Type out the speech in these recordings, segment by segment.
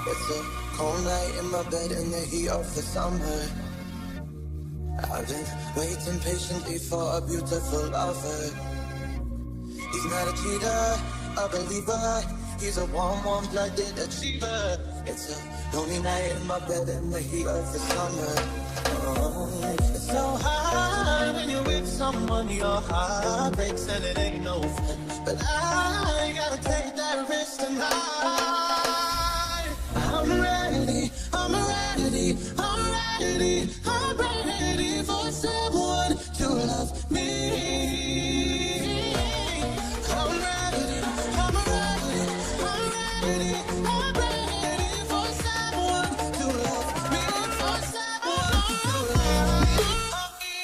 It's a cold night in my bed in the heat of the summer. I've been waiting patiently for a beautiful lover. He's not a cheater, a believer. He's a warm-blooded achiever. It's a lonely night in my bed in the heat of the summer. Oh, it's so hard when you're with someone, your heart breaks and it ain't no fun. But I gotta take that risk tonight. I'm ready, I'm ready, I'm ready, I'm ready for someone to love me. I'm ready, I'm ready, I'm ready, I'm ready for someone to love me, for someone to love me.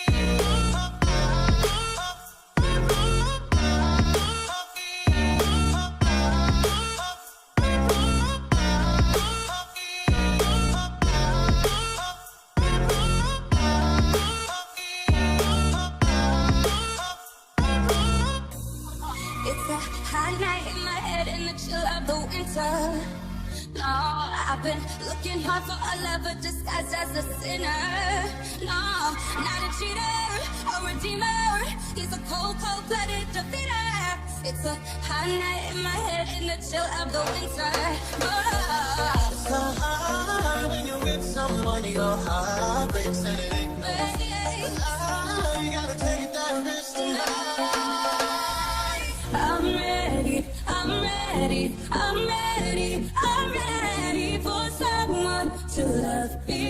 It's a hot night in my head in the chill of the winter. No, I've been looking hard for a lover disguised as a sinner. No, not a cheater, a redeemer. He's a cold-blooded defeater. It's a hot night in my head in the chill of the winter. Oh, It's so hard when you're with someone, your heart breaks and it ain't no fun. You gotta take that risk tonight. I'm ready, I'm ready, I'm ready, I'm ready for someone to love me.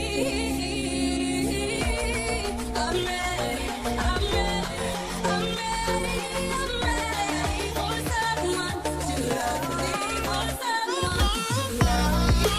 I'm ready, I'm ready, I'm ready, I'm ready for someone to love me, for someone to love me.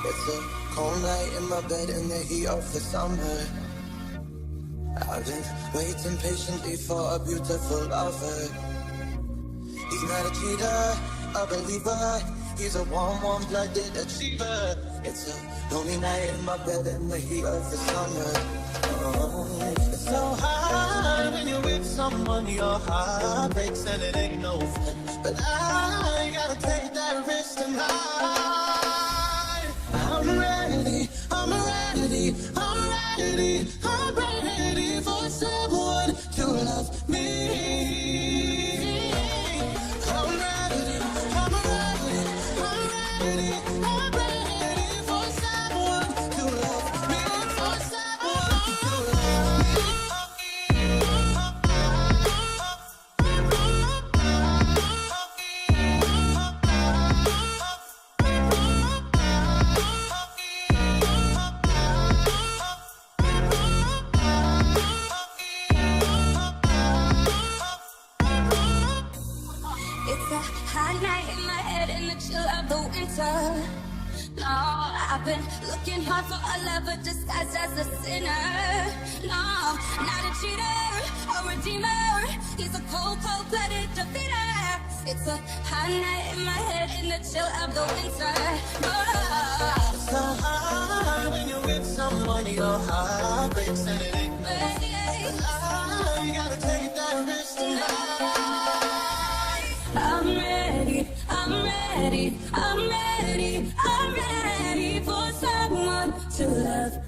It's a cold night in my bed in the heat of the summer. I've been waiting patiently for a beautiful lover. He's not a cheater, a believer. He's a warm-blooded achiever. It's a lonely night in my bed in the heat of the summer. Oh, it's so hard when you're with someone, your heart breaks and it ain't no fun. But I gotta take that risk tonight. I'm ready, I'm ready, I'm ready, I'm ready for someone to love me. I'm ready, I'm ready, I'm ready, I'm ready for someone to love me, for someone to love me. It's a hot night in my head in the chill of the winter. No, I've been looking hard for a lover disguised as a sinner. No, not a cheater, a redeemer. He's a cold-blooded defeater. It's a hot night in my head in the chill of the winter. Oh, It's so hard when you're with someone, your heart breaks and it ain't no fun. You gotta take that risk tonight. I'm ready, I'm ready, I'm ready, I'm ready for someone to love